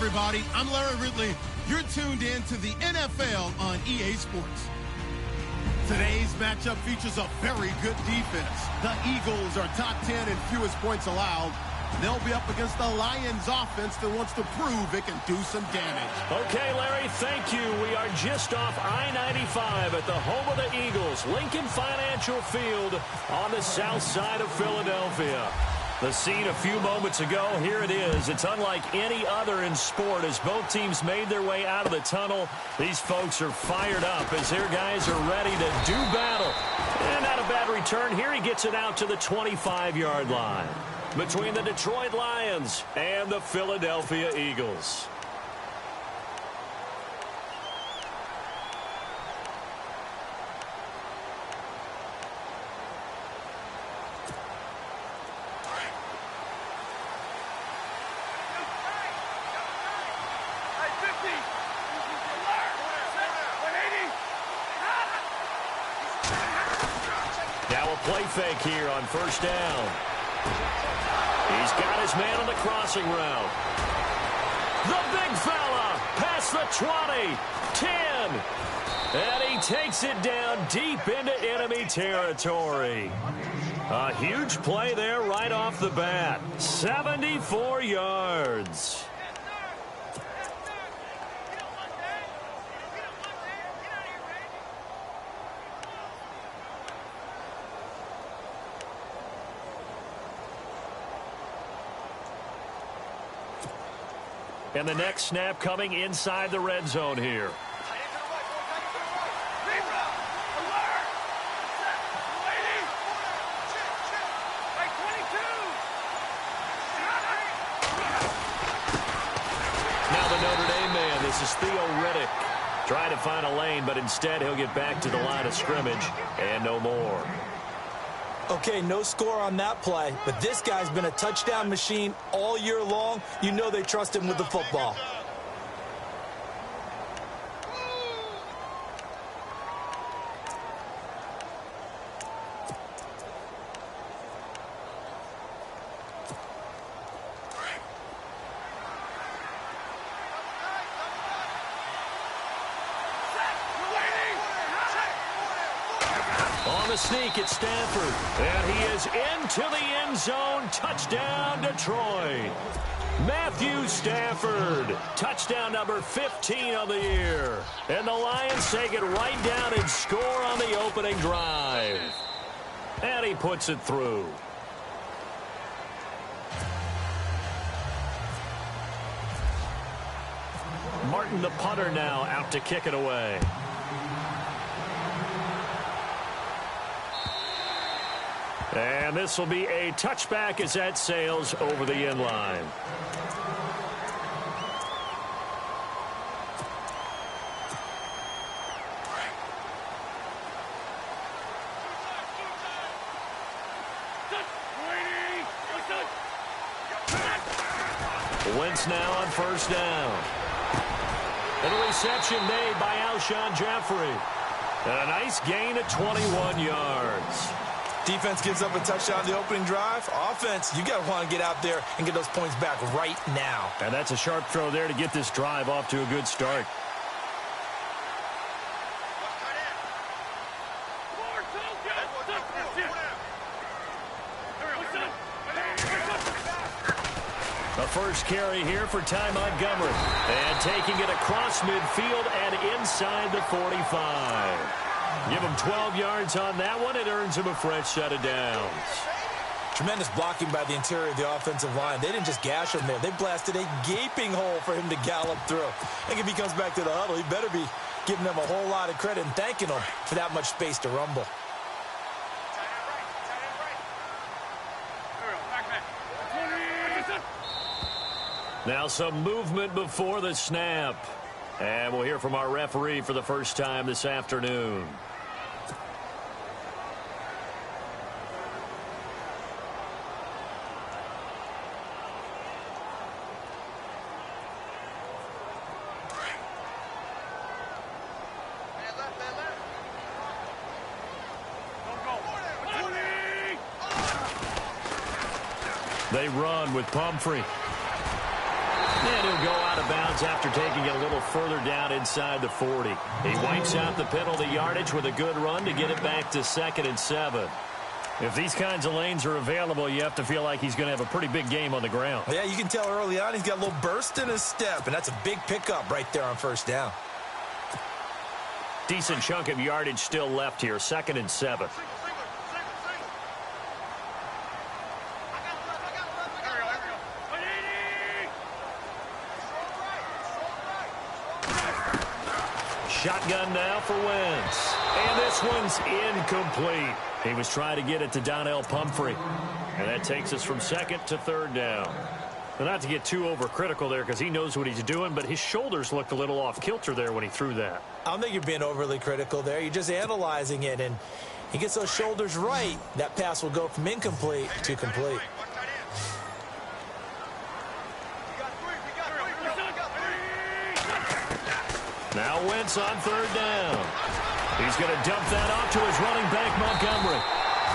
everybody. I'm Larry Ridley. You're tuned in to the NFL on EA Sports. Today's matchup features a very good defense. The Eagles are top 10 in fewest points allowed. They'll be up against the Lions offense that wants to prove it can do some damage. Okay, Larry, thank you. We are just off I-95 at the home of the Eagles, Lincoln Financial Field on the south side of Philadelphia. The scene a few moments ago, here it is. It's unlike any other in sport as both teams made their way out of the tunnel. These folks are fired up as their guys are ready to do battle. And not a bad return. Here he gets it out to the 25-yard line between the Detroit Lions and the Philadelphia Eagles. Play fake here on first down. He's got his man on the crossing route. The big fella past the 20, 10. And he takes it down deep into enemy territory. A huge play there right off the bat. 74 yards. And the next snap coming inside the red zone here. Now the Notre Dame man, this is Theo Riddick. Trying to find a lane, but instead he'll get back to the line of scrimmage and no more. Okay, no score on that play, but this guy's been a touchdown machine all year long. You know they trust him with the football. On the sneak, it's Stafford. And he is into the end zone. Touchdown, Detroit. Matthew Stafford. Touchdown number 15 of the year. And the Lions take it right down and score on the opening drive. And he puts it through. Martin, the punter, now out to kick it away. And this will be a touchback as that sails over the end line. Wentz now on first down. And a reception made by Alshon Jeffrey. And a nice gain of 21 yards. Defense gives up a touchdown the opening drive. Offense, you got to want to get out there and get those points back right now. And that's a sharp throw there to get this drive off to a good start. The first carry here for Ty Montgomery. And taking it across midfield and inside the 45. Give him 12 yards on that one. It earns him a fresh set of downs. Tremendous blocking by the interior of the offensive line. They didn't just gash him there. They blasted a gaping hole for him to gallop through. I think if he comes back to the huddle, he better be giving them a whole lot of credit and thanking them for that much space to rumble. Now some movement before the snap. And we'll hear from our referee for the first time this afternoon. They run with Pumphrey. And he'll go out of bounds after taking it a little further down inside the 40. He wipes out the penalty yardage with a good run to get it back to 2nd and 7. If these kinds of lanes are available, you have to feel like he's going to have a pretty big game on the ground. Yeah, you can tell early on he's got a little burst in his step, and that's a big pickup right there on 1st down. Decent chunk of yardage still left here, 2nd and 7. Shotgun now for Wentz. And this one's incomplete. He was trying to get it to Donnell Pumphrey. And that takes us from 2nd to 3rd down. And not to get too overcritical there because he knows what he's doing, but his shoulders looked a little off kilter there when he threw that. I don't think you're being overly critical there. You're just analyzing it, and he gets those shoulders right. That pass will go from incomplete to complete. Now Wentz on 3rd down. He's going to dump that off to his running back, Montgomery.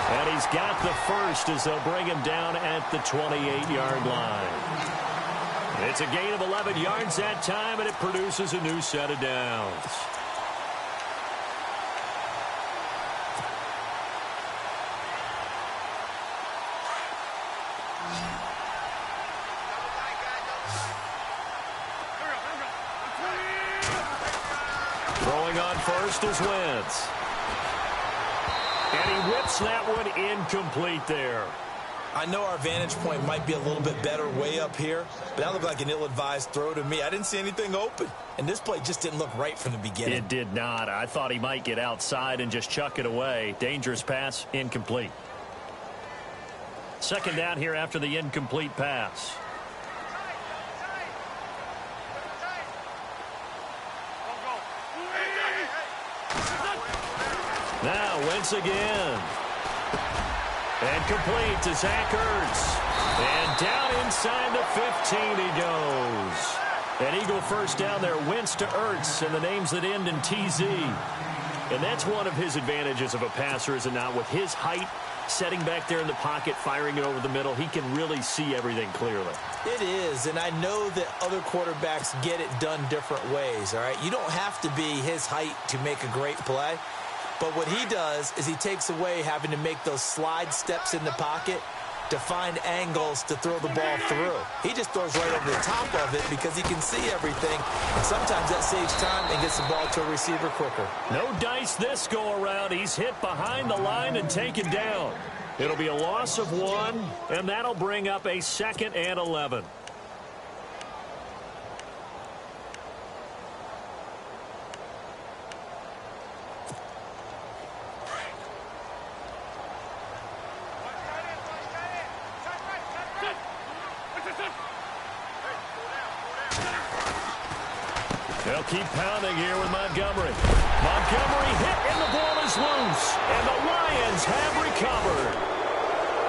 And he's got the first as they'll bring him down at the 28-yard line. It's a gain of 11 yards that time, and it produces a new set of downs. Throwing on first is Wentz. And he whips that one incomplete there. I know our vantage point might be a little bit better way up here, but that looked like an ill-advised throw to me. I didn't see anything open, and this play just didn't look right from the beginning. It did not. I thought he might get outside and just chuck it away. Dangerous pass, incomplete. 2nd down here after the incomplete pass. Now Wentz again. And complete to Zach Ertz. And down inside the 15 he goes. An Eagle first down there, Wentz to Ertz, and the names that end in TZ. And that's one of his advantages of a passer, is it not? With his height, setting back there in the pocket, firing it over the middle, he can really see everything clearly. It is, and I know that other quarterbacks get it done different ways, all right? You don't have to be his height to make a great play. But what he does is he takes away having to make those slide steps in the pocket to find angles to throw the ball through. He just throws right over the top of it because he can see everything. And sometimes that saves time and gets the ball to a receiver quicker. No dice this go around. He's hit behind the line and taken down. It'll be a loss of 1, and that'll bring up a 2nd and 11. They'll keep pounding here with Montgomery. Montgomery hit, and the ball is loose. And the Lions have recovered.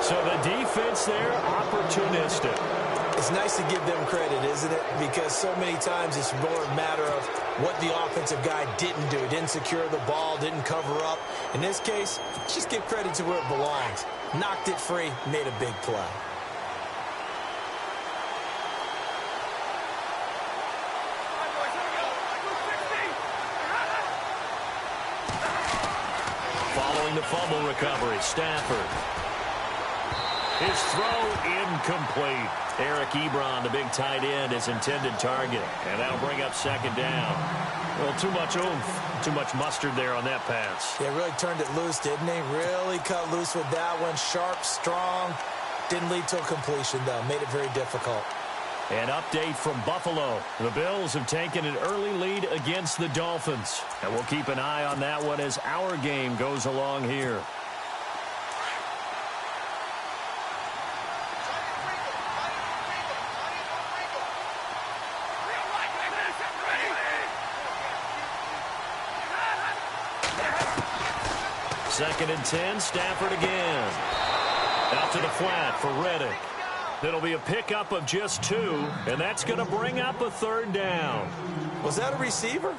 So the defense there, opportunistic. It's nice to give them credit, isn't it? Because so many times it's more a matter of what the offensive guy didn't do. Didn't secure the ball, didn't cover up. In this case, just give credit to where it belongs. Knocked it free, made a big play. The fumble recovery, Stafford. His throw incomplete. Eric Ebron, the big tight end, his intended target. And that'll bring up 2nd down. Well, too much oomph, too much mustard there on that pass. Yeah, really turned it loose, didn't he? Really cut loose with that one. Sharp, strong. Didn't lead to a completion, though. Made it very difficult. An update from Buffalo. The Bills have taken an early lead against the Dolphins. And we'll keep an eye on that one as our game goes along here. Second and 10, Stafford again. Out to the flat for Reddick. It'll be a pickup of just 2, and that's going to bring up a 3rd down. Was that a receiver?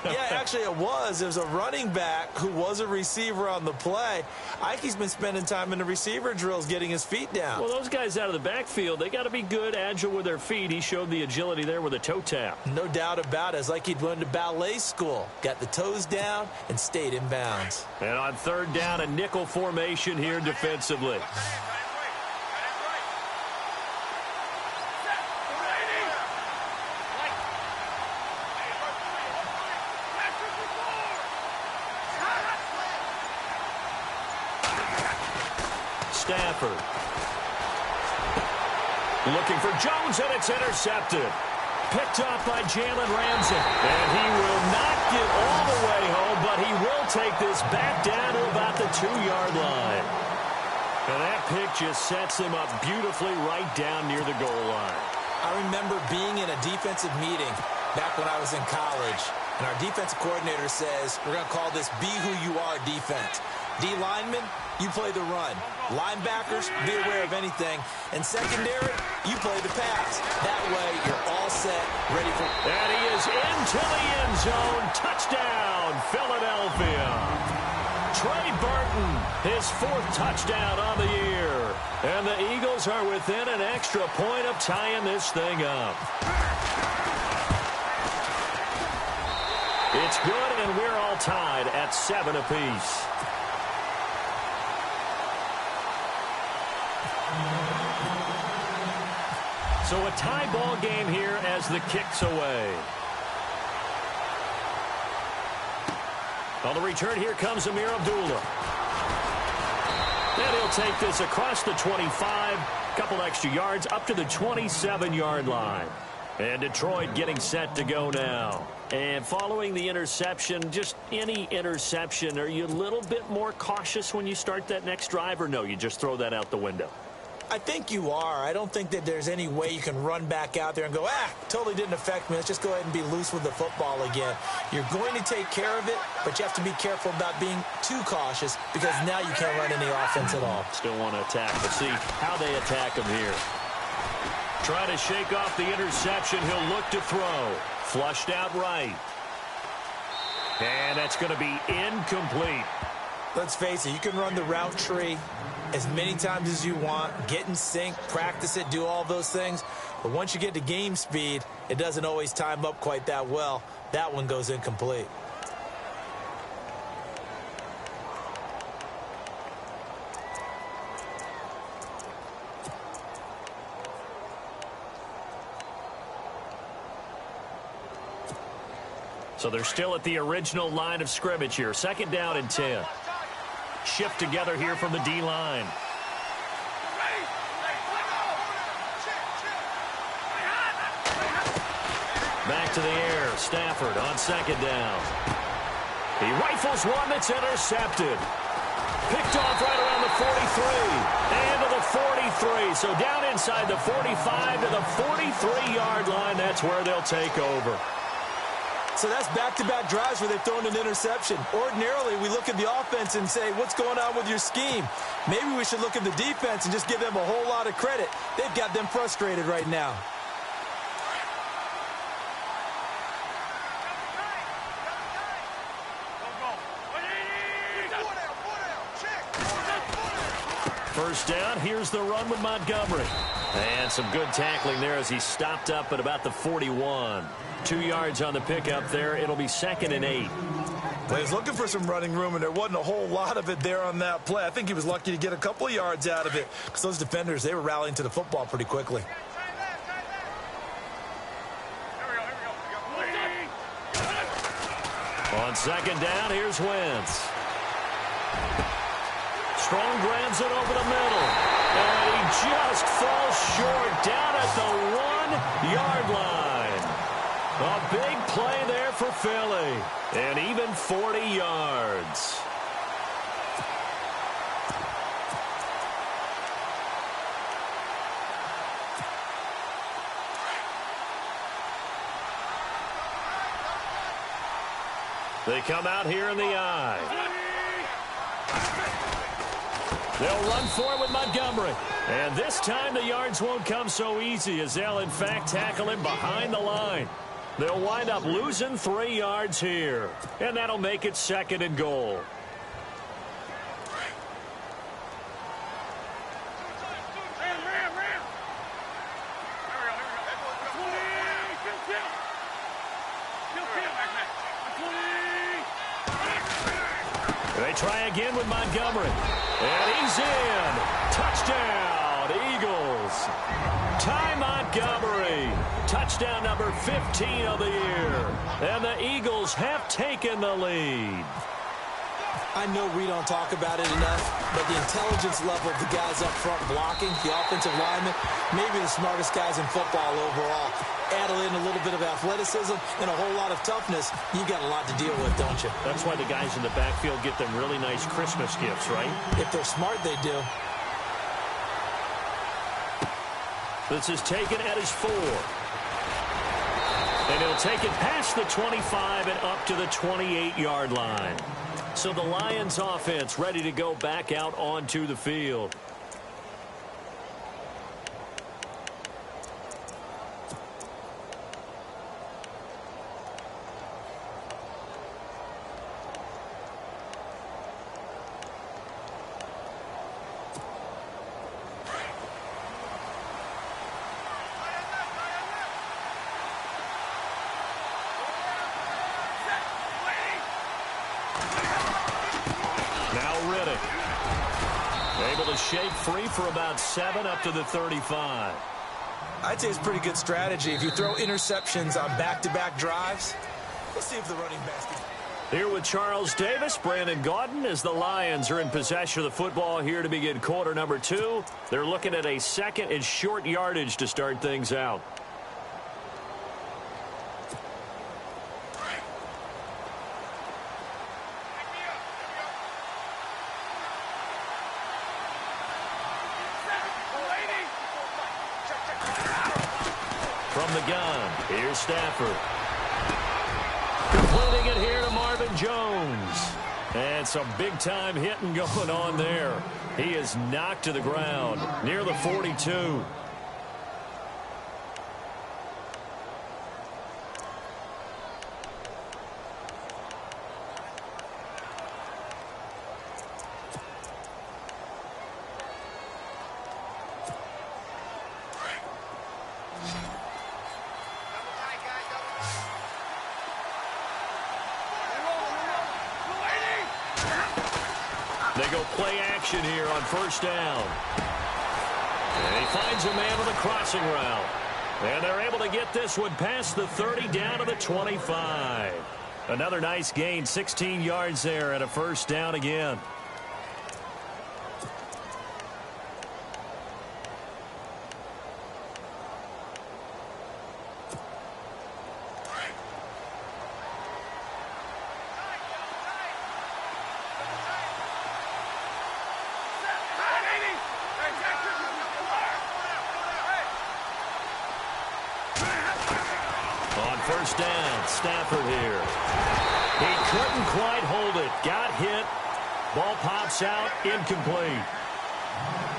Yeah, actually it was. It was a running back who was a receiver on the play. Ike's been spending time in the receiver drills getting his feet down. Well, those guys out of the backfield, they got to be good, agile with their feet. He showed the agility there with a toe tap. No doubt about it. It's like he'd went to ballet school. Got the toes down and stayed in bounds. And on third down, a nickel formation here defensively. Stafford. Looking for Jones, and it's intercepted. Picked off by Jalen Ramsey. And he will not get all the way home, but he will take this back down to about the 2-yard line. And that pick just sets him up beautifully right down near the goal line. I remember being in a defensive meeting back when I was in college, and our defensive coordinator says, we're going to call this Be Who You Are defense. D linemen, you play the run. Linebackers, be aware of anything. And secondary, you play the pass. That way, you're all set, ready for... And he is into the end zone. Touchdown, Philadelphia. Trey Burton, his 4th touchdown on the year. And the Eagles are within an extra point of tying this thing up. It's good, and we're all tied at 7 apiece. So a tie ball game here as the kick's away. On the return, here comes Amir Abdullah. And he'll take this across the 25, couple extra yards up to the 27-yard line. And Detroit getting set to go now. And following the interception, just any interception, are you a little bit more cautious when you start that next drive, or no, you just throw that out the window? I think you are. I don't think that there's any way you can run back out there and go, totally didn't affect me. Let's just go ahead and be loose with the football again. You're going to take care of it, but you have to be careful about being too cautious because now you can't run any offense at all. Still want to attack. Let's see how they attack him here. Try to shake off the interception. He'll look to throw. Flushed out right. And that's going to be incomplete. Let's face it, you can run the route tree as many times as you want, get in sync, practice it, do all those things. But once you get to game speed, it doesn't always time up quite that well. That one goes incomplete. So they're still at the original line of scrimmage here. 2nd down and 10. Shift together here from the D-line. Back to the air. Stafford on 2nd down. He rifles one that's intercepted. Picked off right around the 43. And to the 43. So down inside the 45 to the 43-yard line. That's where they'll take over. So that's back-to-back drives where they've thrown an interception. Ordinarily, we look at the offense and say, what's going on with your scheme? Maybe we should look at the defense and just give them a whole lot of credit. They've got them frustrated right now. First down, here's the run with Montgomery. And some good tackling there as he stopped up at about the 41. 2 yards on the pickup there. It'll be 2nd and 8. Well, he was looking for some running room, and there wasn't a whole lot of it there on that play. I think he was lucky to get a couple of yards out of it because those defenders, they were rallying to the football pretty quickly. On 2nd down, here's Wentz. Strong grabs it over the middle. And he just falls short down at the 1-yard line. A big play there for Philly. And even 40 yards. They come out here in the eye. They'll run for it with Montgomery. And this time the yards won't come so easy as they'll, in fact, tackle him behind the line. They'll wind up losing 3 yards here. And that'll make it 2nd and goal. They try again with Montgomery. And he's in. Touchdown, Eagles. Ty Montgomery. Touchdown number 15 of the year. And the Eagles have taken the lead. I know we don't talk about it enough, but the intelligence level of the guys up front blocking, the offensive linemen, maybe the smartest guys in football overall. Add in a little bit of athleticism and a whole lot of toughness, you've got a lot to deal with, don't you? That's why the guys in the backfield get them really nice Christmas gifts, right? If they're smart, they do. This is taken at his 4. And he'll take it past the 25 and up to the 28-yard line. So the Lions offense ready to go back out onto the field. Able to shake free for about 7 up to the 35. I'd say it's pretty good strategy. If you throw interceptions on back-to-back drives, let's see if the running basket. Here with Charles Davis, Brandon Gaudin, as the Lions are in possession of the football here to begin quarter number 2. They're looking at a 2nd and short yardage to start things out. From the gun, here's Stafford. Completing it here to Marvin Jones. And some big-time hitting going on there. He is knocked to the ground near the 42. They go play action here on first down. And he finds a man with a crossing route. And they're able to get this one past the 30 down to the 25. Another nice gain, 16 yards there and a first down again. First down, Stafford here. He couldn't quite hold it. Got hit. Ball pops out, incomplete.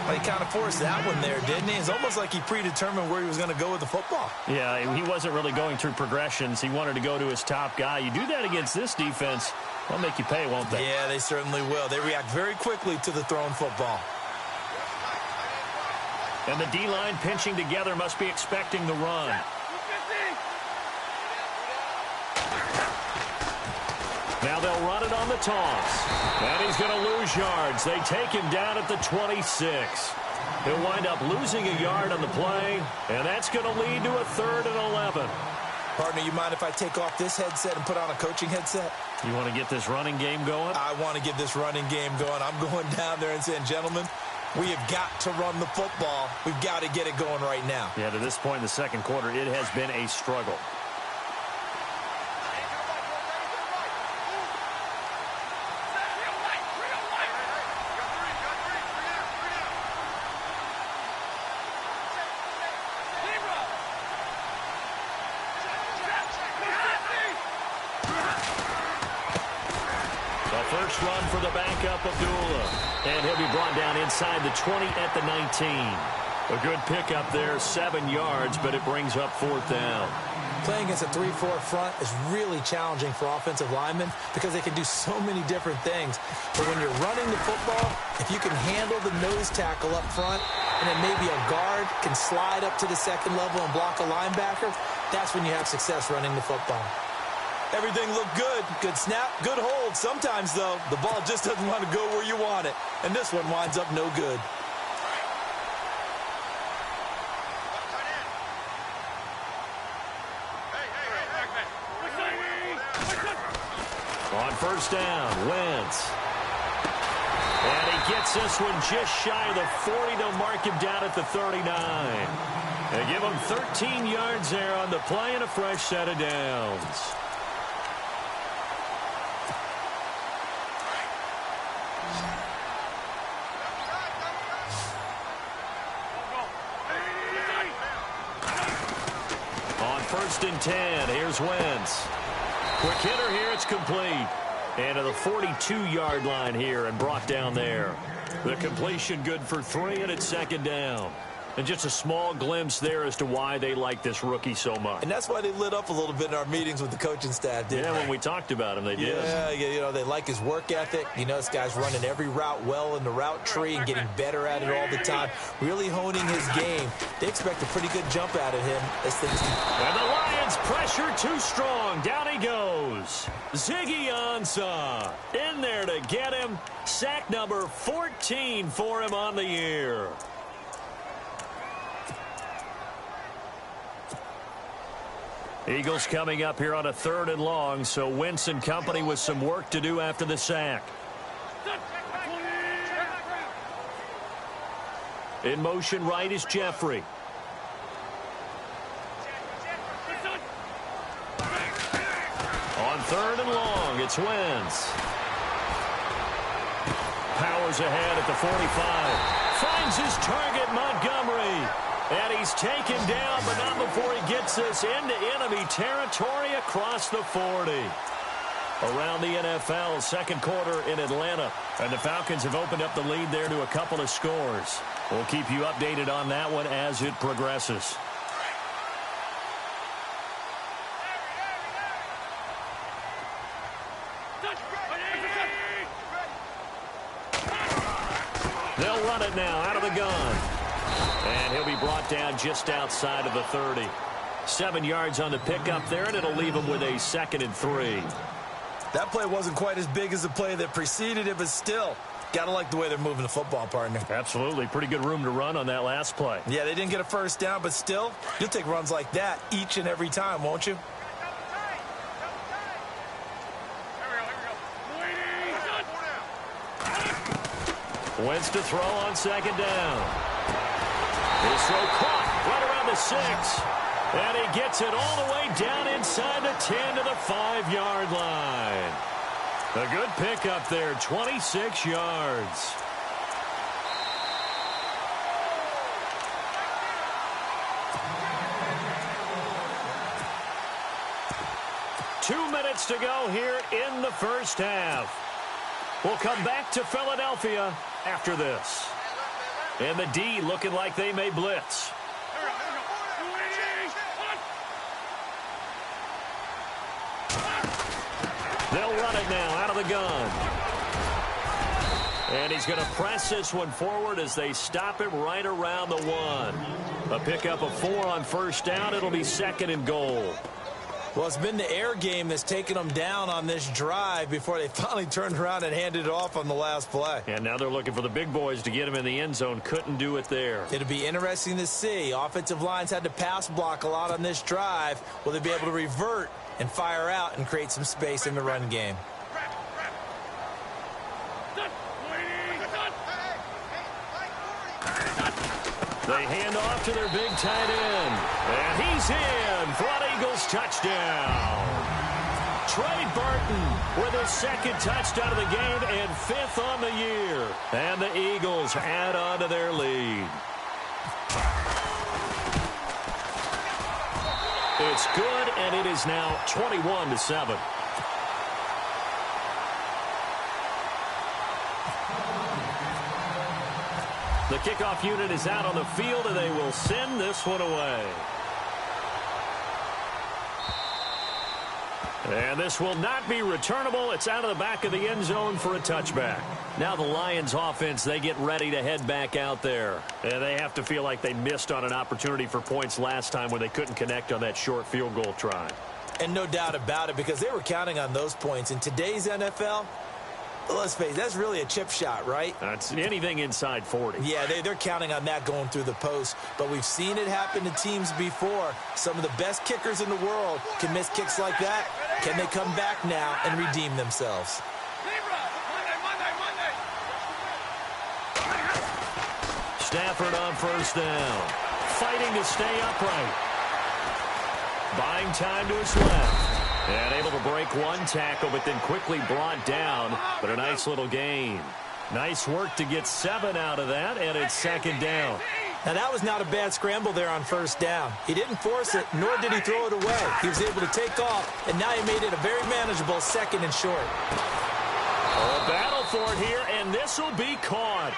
Well, he kind of forced that one there, didn't he? It's almost like he predetermined where he was going to go with the football. Yeah, he wasn't really going through progressions. He wanted to go to his top guy. You do that against this defense, they'll make you pay, won't they? Yeah, they certainly will. They react very quickly to the thrown football. And the D-line pinching together must be expecting the run. Now they'll run it on the toss. And he's going to lose yards. They take him down at the 26. He'll wind up losing a yard on the play, and that's going to lead to a 3rd and 11. Partner, you mind if I take off this headset and put on a coaching headset? You want to get this running game going? I want to get this running game going. I'm going down there and saying, gentlemen, we have got to run the football. We've got to get it going right now. Yeah, to this point in the second quarter, it has been a struggle. First run for the backup, Abdullah. And he'll be brought down inside the 20 at the 19. A good pickup there, 7 yards, but it brings up 4th down. Playing against a 3-4 front is really challenging for offensive linemen because they can do so many different things. But when you're running the football, if you can handle the nose tackle up front, and then maybe a guard can slide up to the second level and block a linebacker, that's when you have success running the football. Everything looked good. Good snap, good hold. Sometimes, though, the ball just doesn't want to go where you want it. And this one winds up no good. On first down, Wentz. And he gets this one just shy of the 40. They'll mark him down at the 39. They give him 13 yards there on the play and a fresh set of downs. On first and 10, here's Wentz. Quick hitter here, it's complete. And to the 42-yard line here and brought down there. The completion good for 3, and it's second down. And just a small glimpse there as to why they like this rookie so much. And that's why they lit up a little bit in our meetings with the coaching staff, didn't they? When we talked about him, they did. Yeah, you know, they like his work ethic. You know, this guy's running every route well in the route tree and getting better at it all the time, really honing his game. They expect a pretty good jump out of him as things keep. And the Lions pressure too strong. Down he goes. Ziggy Ansah in there to get him. Sack number 14 for him on the year. Eagles coming up here on a 3rd and long, so Wentz and company with some work to do after the sack. In motion right is Jeffrey. On 3rd and long, it's Wentz. Powers ahead at the 45. Finds his target, Montgomery. And he's taken down, but not before he gets this into enemy territory across the 40. Around the NFL, second quarter in Atlanta. And the Falcons have opened up the lead there to a couple of scores. We'll keep you updated on that one as it progresses. They'll run it now out of the gun. And he'll be brought down just outside of the 30. 7 yards on the pickup there, and it'll leave him with a 2nd and 3. That play wasn't quite as big as the play that preceded it, but still, got to like the way they're moving the football, partner. Absolutely. Pretty good room to run on that last play. Yeah, they didn't get a first down, but still, you'll take runs like that each and every time, won't you? Wentz to throw on 2nd down. His throw caught right around the 6. And he gets it all the way down inside the 10 to the 5-yard line. A good pickup there, 26 yards. Two minutes to go here in the first half. We'll come back to Philadelphia after this. And the D looking like they may blitz. They'll run it now out of the gun. And he's going to press this one forward as they stop him right around the 1. A pickup of 4 on first down. It'll be 2nd and goal. Well, it's been the air game that's taken them down on this drive before they finally turned around and handed it off on the last play. And now they're looking for the big boys to get him in the end zone. Couldn't do it there. It'll be interesting to see. Offensive lines had to pass block a lot on this drive. Will they be able to revert and fire out and create some space in the run game? They hand off to their big tight end. And he's in for an Eagles touchdown. Trey Burton with his 2nd touchdown of the game and 5th on the year. And the Eagles add on to their lead. It's good, and it is now 21-7. The kickoff unit is out on the field, and they will send this one away. And this will not be returnable. It's out of the back of the end zone for a touchback. Now the Lions offense, they get ready to head back out there. And they have to feel like they missed on an opportunity for points last time when they couldn't connect on that short field goal try. And no doubt about it, because they were counting on those points. In today's NFL, let's face it, that's really a chip shot, right? That's anything inside 40. Yeah, they're counting on that going through the post. But we've seen it happen to teams before. Some of the best kickers in the world can miss kicks like that. Can they come back now and redeem themselves? Stafford on first down. Fighting to stay upright. Buying time to his left. And able to break one tackle, but then quickly brought down. But a nice little gain. Nice work to get 7 out of that, and it's second down. Now, that was not a bad scramble there on first down. He didn't force it, nor did he throw it away. He was able to take off, and now he made it a very manageable second and short. A battle for it here, and this will be caught.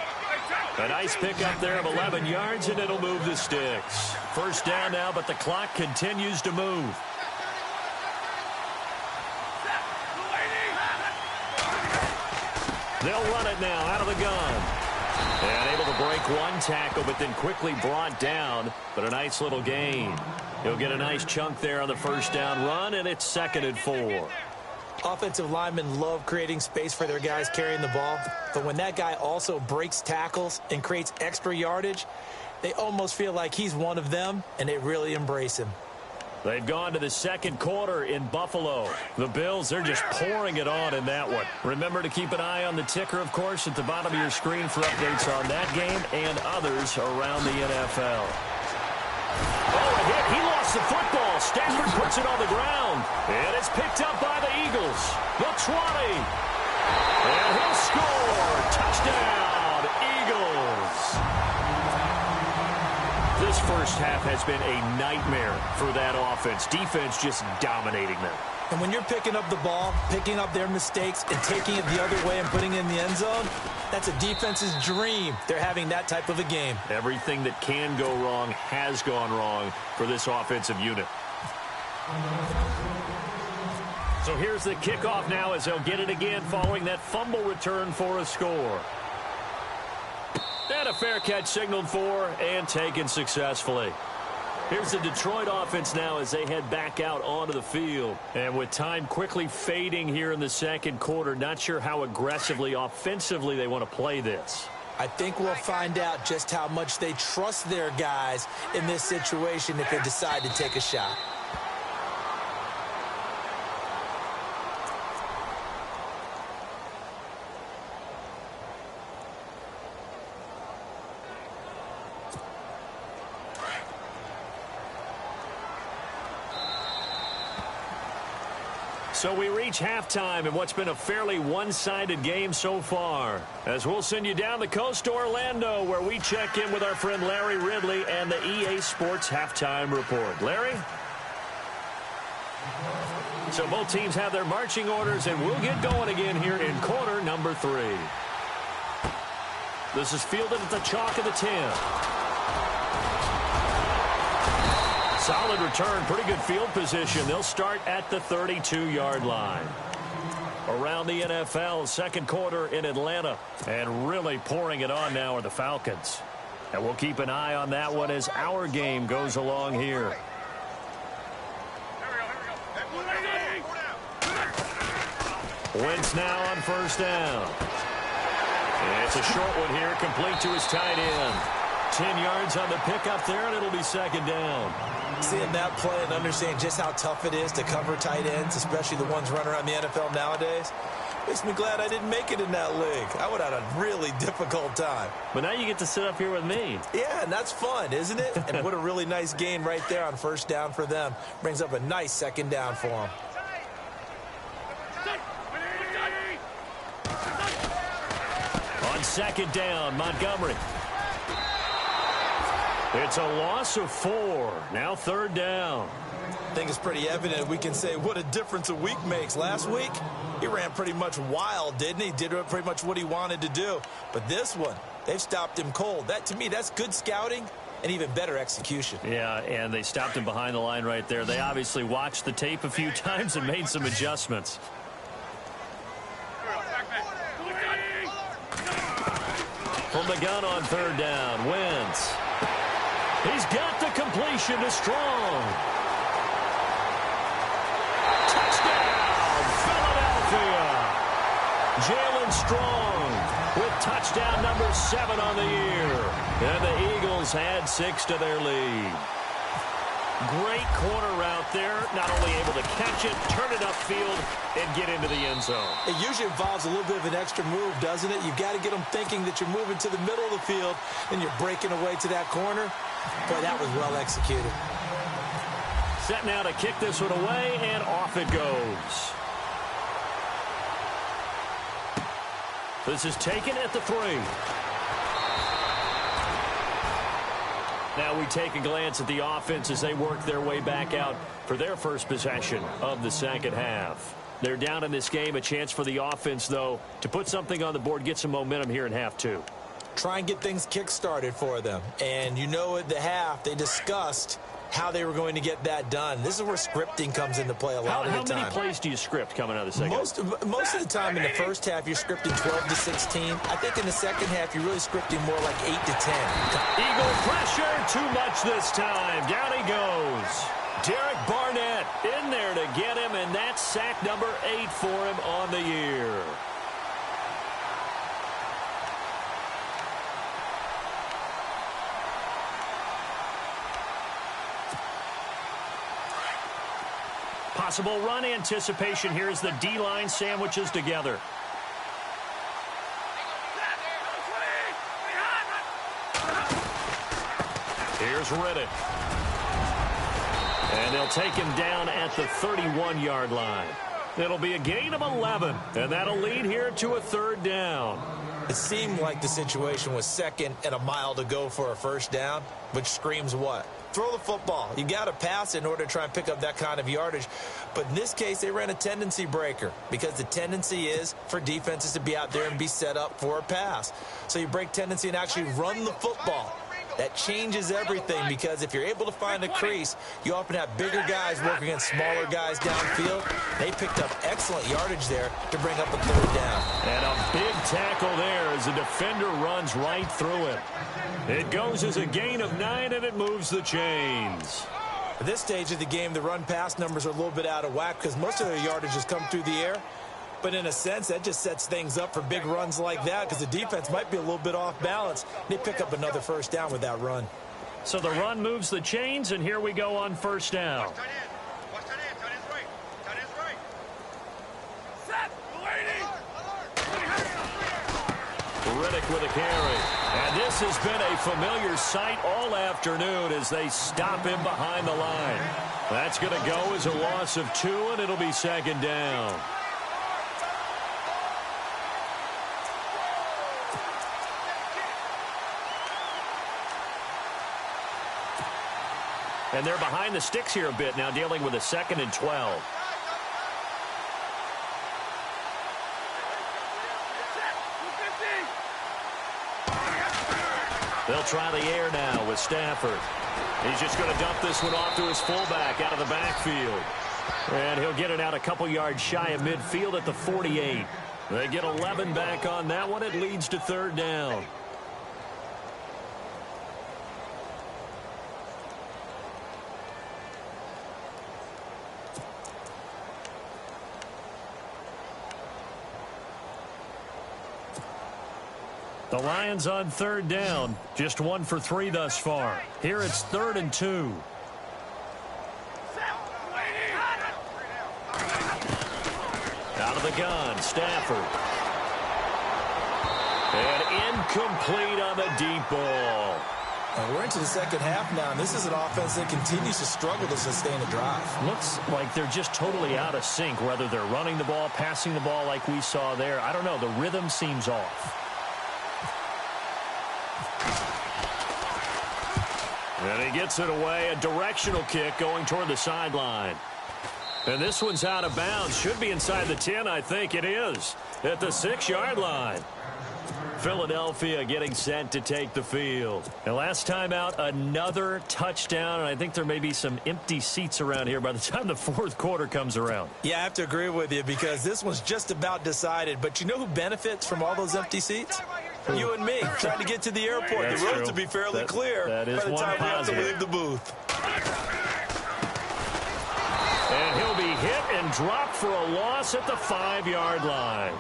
A nice pickup there of 11 yards, and it'll move the sticks. First down now, but the clock continues to move. They'll run it now out of the gun. And able to break one tackle, but then quickly brought down. But a nice little gain. He'll get a nice chunk there on the first down run, and it's 2nd and 4. Offensive linemen love creating space for their guys carrying the ball. But when that guy also breaks tackles and creates extra yardage, they almost feel like he's one of them, and they really embrace him. They've gone to the second quarter in Buffalo. The Bills, they're just pouring it on in that one. Remember to keep an eye on the ticker, of course, at the bottom of your screen for updates on that game and others around the NFL. Oh, a hit. He lost the football. Stafford puts it on the ground. And it's picked up by the Eagles. The 20. And he'll score. Touchdown, Eagles. This first half has been a nightmare for that offense. Defense just dominating them. And when you're picking up the ball, picking up their mistakes, and taking it the other way and putting it in the end zone, that's a defense's dream. They're having that type of a game. Everything that can go wrong has gone wrong for this offensive unit. So here's the kickoff now as they'll get it again following that fumble return for a score. And a fair catch signaled for and taken successfully. Here's the Detroit offense now as they head back out onto the field. And with time quickly fading here in the second quarter, not sure how aggressively, offensively they want to play this. I think we'll find out just how much they trust their guys in this situation if they decide to take a shot. So we reach halftime in what's been a fairly one-sided game so far. As we'll send you down the coast to Orlando, where we check in with our friend Larry Ridley and the EA Sports Halftime Report. Larry? So both teams have their marching orders, and we'll get going again here in quarter number 3. This is fielded at the chalk of the 10. Solid return, pretty good field position. They'll start at the 32-yard line. Around the NFL, second quarter in Atlanta. And really pouring it on now are the Falcons. And we'll keep an eye on that one as our game goes along here. Wentz now on first down. And it's a short one here, complete to his tight end. 10 yards on the pickup there, and it'll be second down. Seeing that play and understanding just how tough it is to cover tight ends, especially the ones running around the NFL nowadays, makes me glad I didn't make it in that league. I would have had a really difficult time. But now you get to sit up here with me. Yeah, and that's fun, isn't it? And what a really nice gain right there on first down for them. Brings up a nice second down for them. On second down, Montgomery. It's a loss of 4. Now third down. I think it's pretty evident we can say what a difference a week makes. Last week, he ran pretty much wild, didn't he? Did pretty much what he wanted to do. But this one, they've stopped him cold. That, to me, that's good scouting and even better execution. Yeah, and they stopped him behind the line right there. They obviously watched the tape a few times and made some adjustments. From the gun on third down, Wentz. He's got the completion to Strong. Touchdown, Philadelphia. Jalen Strong with touchdown number 7 on the year. And the Eagles add 6 to their lead. Great corner route there. Not only able to catch it, turn it upfield, and get into the end zone. It usually involves a little bit of an extra move, doesn't it? You've got to get them thinking that you're moving to the middle of the field and you're breaking away to that corner. Boy, that was well executed. Set now to kick this one away, and off it goes. This is taken at the 3. Now we take a glance at the offense as they work their way back out for their first possession of the second half. They're down in this game. A chance for the offense, though, to put something on the board, get some momentum here in half 2. Try and get things kick-started for them. And you know at the half, they discussed how they were going to get that done. This is where scripting comes into play a lot of the time. How many plays do you script coming out of the second half? Most of the time in the first half, you're scripting 12 to 16. I think in the second half, you're really scripting more like 8 to 10. Eagle pressure, too much this time. Down he goes. Derek Barnett in there to get him, and that's sack number 8 for him on the year. Possible run anticipation here as the D-line sandwiches together. Here's Riddick. And they'll take him down at the 31-yard line. It'll be a gain of 11, and that'll lead here to a 3rd down. It seemed like the situation was 2nd and a mile to go for a first down, which screams what? Throw the football. You got to pass in order to try and pick up that kind of yardage. But in this case, they ran a tendency breaker because the tendency is for defenses to be out there and be set up for a pass. So you break tendency and actually run the football. That changes everything because if you're able to find a crease, you often have bigger guys working against smaller guys downfield. They picked up excellent yardage there to bring up a 3rd down. And a big tackle there as the defender runs right through it. It goes as a gain of 9, and it moves the chains. At this stage of the game, the run-pass numbers are a little bit out of whack because most of their yardage has come through the air. But in a sense, that just sets things up for big runs like that because the defense might be a little bit off balance. They pick up another first down with that run. So the run moves the chains, and here we go on first down. Riddick with a carry. And this has been a familiar sight all afternoon as they stop him behind the line. That's going to go as a loss of 2, and it'll be 2nd down. And they're behind the sticks here a bit now, dealing with a 2nd and 12. They'll try the air now with Stafford. He's just going to dump this one off to his fullback out of the backfield. And he'll get it out a couple yards shy of midfield at the 48. They get 11 back on that one. It leads to 3rd down. The Lions on 3rd down. Just 1 for 3 thus far. Here it's 3rd and 2. Out of the gun, Stafford. And incomplete on the deep ball. We're into the second half now, and this is an offense that continues to struggle to sustain a drive. Looks like they're just totally out of sync, whether they're running the ball, passing the ball like we saw there. I don't know. The rhythm seems off. And he gets it away, a directional kick going toward the sideline. And this one's out of bounds. Should be inside the 10, I think it is. At the 6-yard line. Philadelphia getting set to take the field. And last time out, another touchdown, and I think there may be some empty seats around here by the time the fourth quarter comes around. Yeah, I have to agree with you because this one's just about decided. But you know who benefits from all those empty seats? You and me, trying to get to the airport. That's the roads true. will be fairly clear that is by the one time we have to positive. leave the booth. And he'll be hit and dropped for a loss at the 5-yard line.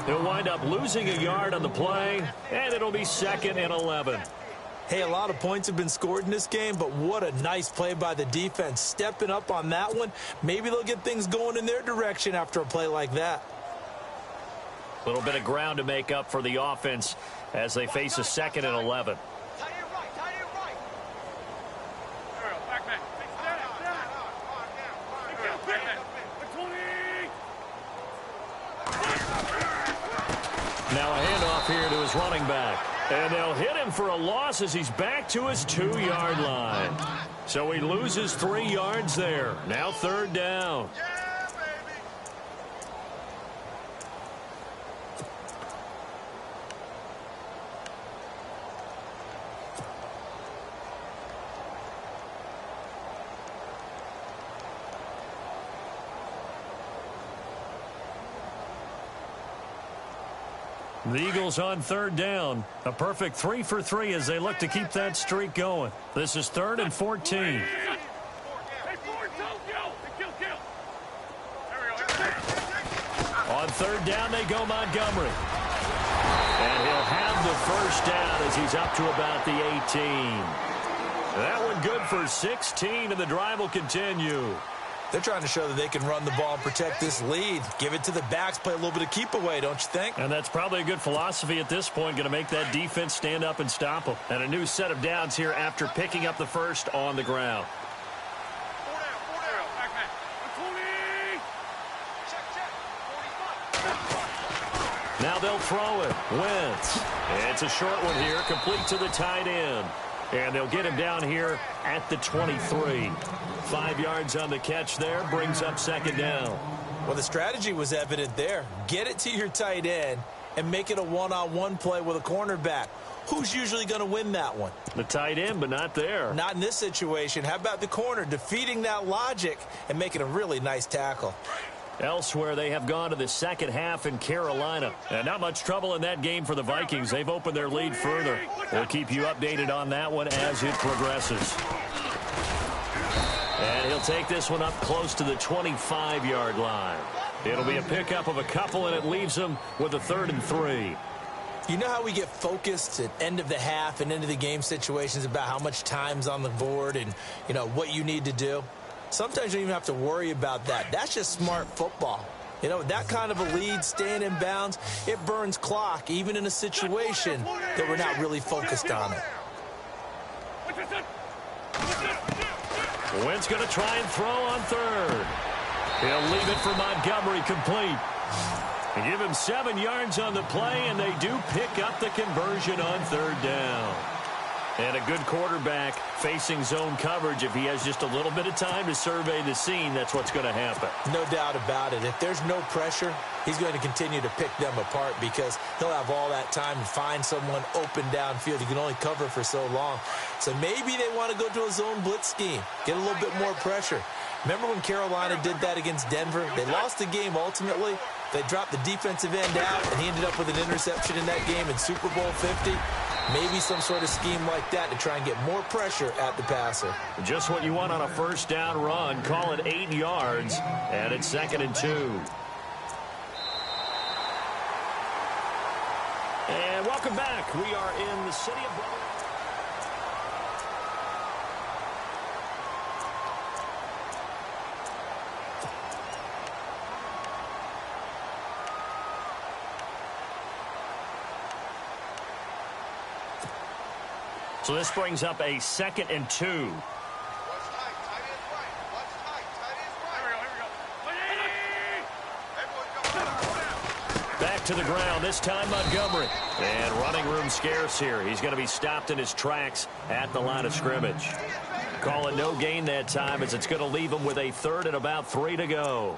He'll wind up losing a yard on the play, and it'll be 2nd and 11. Hey, a lot of points have been scored in this game, but what a nice play by the defense. Stepping up on that one, maybe they'll get things going in their direction after a play like that. A little bit of ground to make up for the offense as they face a 2nd and 11. Now a handoff here to his running back. And they'll hit him for a loss as he's back to his 2-yard line. So he loses 3 yards there. Now 3rd down. The Eagles on 3rd down. A perfect 3 for 3 as they look to keep that streak going. This is 3rd and 14. On 3rd down, they go Montgomery. And he'll have the first down as he's up to about the 18. That one good for 16, and the drive will continue. They're trying to show that they can run the ball and protect this lead. Give it to the backs, play a little bit of keep away, don't you think? And that's probably a good philosophy at this point, going to make that defense stand up and stop them. And a new set of downs here after picking up the first on the ground. Now they'll throw it. Wentz. It's a short one here, complete to the tight end. And they'll get him down here at the 23. 5 yards on the catch there, brings up 2nd down. Well, the strategy was evident there. Get it to your tight end and make it a one-on-one play with a cornerback. Who's usually going to win that one? The tight end, but not there. Not in this situation. How about the corner defeating that logic and making a really nice tackle? Elsewhere, they have gone to the second half in Carolina. And not much trouble in that game for the Vikings. They've opened their lead further. We'll keep you updated on that one as it progresses. And he'll take this one up close to the 25-yard line. It'll be a pickup of a couple, and it leaves them with a 3rd and 3. You know how we get focused at end of the half and into the game situations about how much time's on the board and, you know, what you need to do? Sometimes you don't even have to worry about that. That's just smart football. You know, that kind of a lead, staying in bounds, it burns clock, even in a situation that we're not really focused on it. Wentz going to try and throw on 3rd. He'll leave it for Montgomery complete. They give him 7 yards on the play, and they do pick up the conversion on 3rd down. And a good quarterback facing zone coverage. If he has just a little bit of time to survey the scene, that's what's going to happen. No doubt about it. If there's no pressure, he's going to continue to pick them apart because he'll have all that time to find someone open downfield. He can only cover for so long. So maybe they want to go to a zone blitz scheme, get a little bit more pressure. Remember when Carolina did that against Denver? They lost the game ultimately. They dropped the defensive end out, and he ended up with an interception in that game in Super Bowl 50. Maybe some sort of scheme like that to try and get more pressure at the passer. Just what you want on a 1st down run. Call it 8 yards, and it's 2nd and 2. And welcome back. We are in the city of Brooklyn. So this brings up a 2nd and 2. Back to the ground, this time Montgomery. And running room scarce here. He's going to be stopped in his tracks at the line of scrimmage. Call it no gain that time as it's going to leave him with a 3rd and about 3 to go.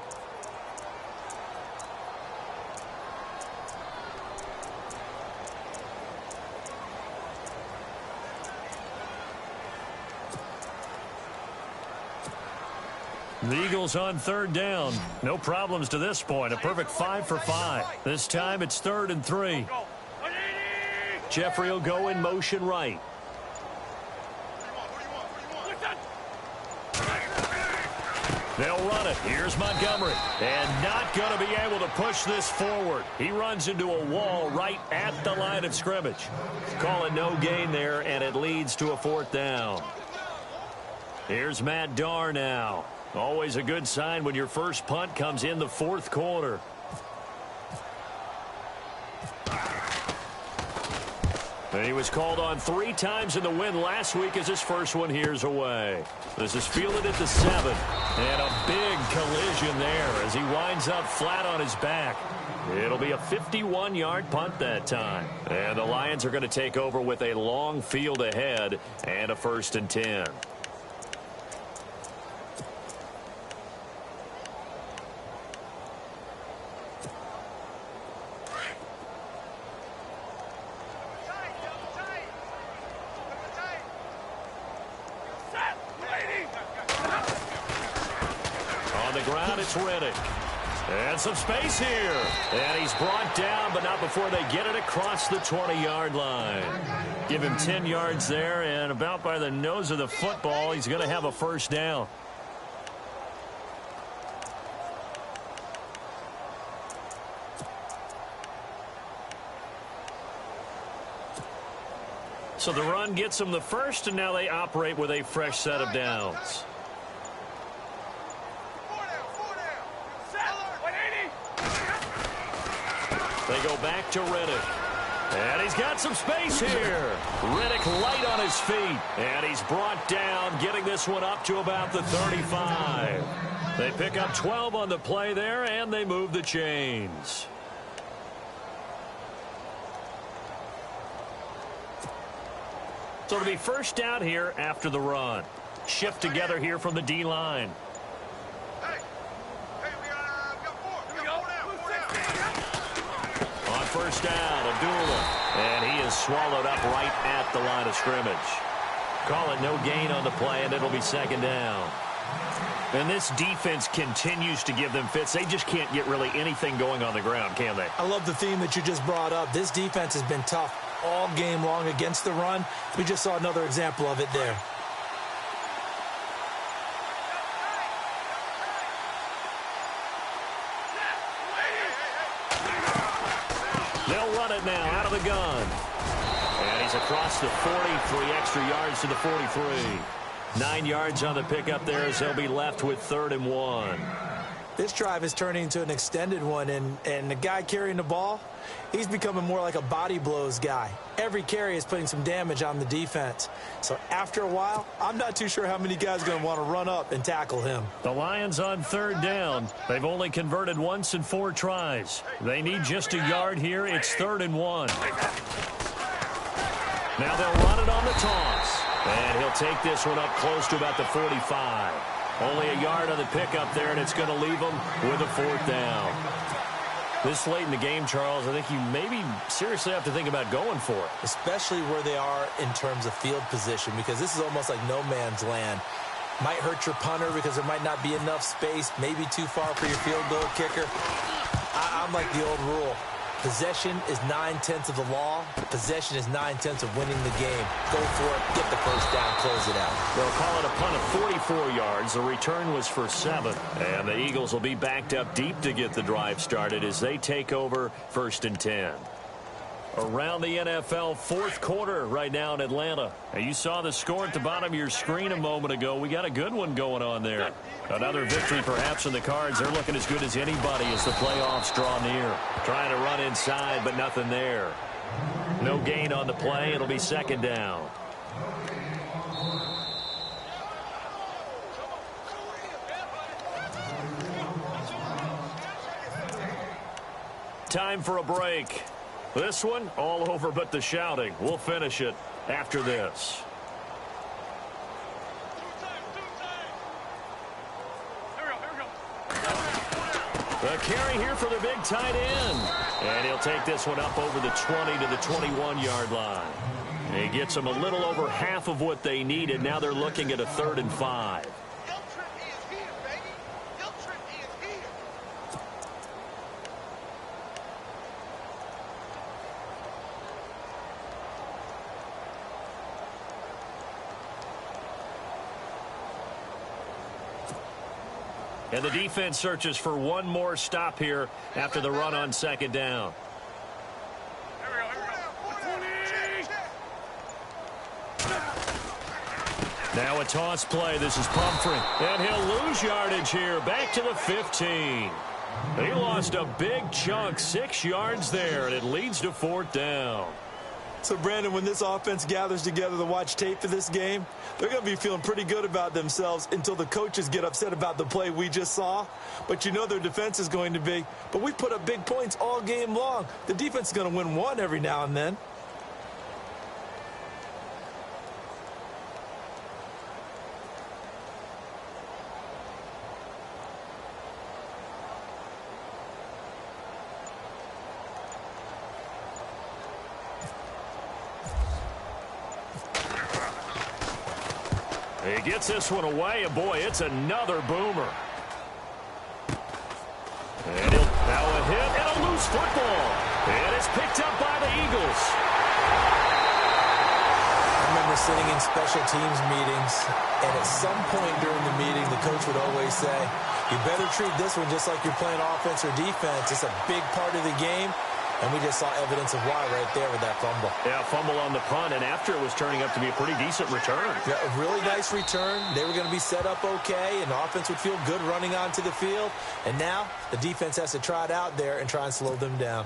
The Eagles on third down. No problems to this point. A perfect 5 for 5. This time it's 3rd and 3. Jeffrey will go in motion right. They'll run it. Here's Montgomery. And not going to be able to push this forward. He runs into a wall right at the line of scrimmage. Call it no gain there, and it leads to a 4th down. Here's Matt Darr now. Always a good sign when your first punt comes in the 4th quarter. And he was called on 3 times in the win last week as his first one here's away. This is fielded at the 7. And a big collision there as he winds up flat on his back. It'll be a 51-yard punt that time. And the Lions are going to take over with a long field ahead and a 1st and 10. And some space here. And he's brought down, but not before they get it across the 20-yard line. Give him 10 yards there, and about by the nose of the football, he's going to have a 1st down. So the run gets them the first, and now they operate with a fresh set of downs. They go back to Riddick. And he's got some space here. Riddick light on his feet. And he's brought down, getting this one up to about the 35. They pick up 12 on the play there, and they move the chains. So it'll be first down here after the run. Shift together here from the D-line. First down, Abdullah, and he is swallowed up right at the line of scrimmage. Call it no gain on the play, and it'll be 2nd down. And this defense continues to give them fits. They just can't get really anything going on the ground, can they? I love the theme that you just brought up. This defense has been tough all game long against the run. We just saw another example of it there. Now out of the gun. And he's across the 40, 3 extra yards to the 43. 9 yards on the pickup there as they'll be left with 3rd and 1. This drive is turning into an extended one, and the guy carrying the ball, he's becoming more like a body blows guy. Every carry is putting some damage on the defense. So after a while, I'm not too sure how many guys are going to want to run up and tackle him. The Lions on 3rd down. They've only converted once in 4 tries. They need just a yard here. It's 3rd and 1. Now they'll run it on the toss. And he'll take this one up close to about the 45. Only a yard on the pickup there, and it's going to leave them with a 4th down. This late in the game, Charles, I think you maybe seriously have to think about going for it. Especially where they are in terms of field position, because this is almost like no man's land. Might hurt your punter because there might not be enough space, maybe too far for your field goal kicker. I'm like the old rule. Possession is 9/10 of the law. Possession is 9/10 of winning the game. Go for it, get the first down, close it out. They'll call it a punt of 44 yards. The return was for 7. And the Eagles will be backed up deep to get the drive started as they take over 1st and 10. Around the NFL, 4th quarter right now in Atlanta. And you saw the score at the bottom of your screen a moment ago. We got a good one going on there. Another victory perhaps in the cards. They're looking as good as anybody as the playoffs draw near. Trying to run inside, but nothing there. No gain on the play. It'll be 2nd down. Time for a break. This one, all over but the shouting. We'll finish it after this. A carry here for the big tight end. And he'll take this one up over the 20 to the 21-yard line. He gets them a little over half of what they needed. Now they're looking at a 3rd and 5. And the defense searches for one more stop here after the run on second down. Now a toss play. This is Pumphrey. And he'll lose yardage here. Back to the 15. He lost a big chunk, 6 yards there, and it leads to 4th down. So, Brandon, when this offense gathers together to watch tape for this game, they're going to be feeling pretty good about themselves until the coaches get upset about the play we just saw. But you know their defense is going to be. But we put up big points all game long. The defense is going to win one every now and then. He gets this one away, and boy, it's another boomer. And now a hit and a loose football. And it's picked up by the Eagles. I remember sitting in special teams meetings, and at some point during the meeting, the coach would always say, you better treat this one just like you're playing offense or defense. It's a big part of the game. And we just saw evidence of why right there with that fumble. Yeah, fumble on the punt, and after it was turning up to be a pretty decent return. Yeah, a really nice return. They were going to be set up okay, and the offense would feel good running onto the field. And now the defense has to try it out there and try and slow them down.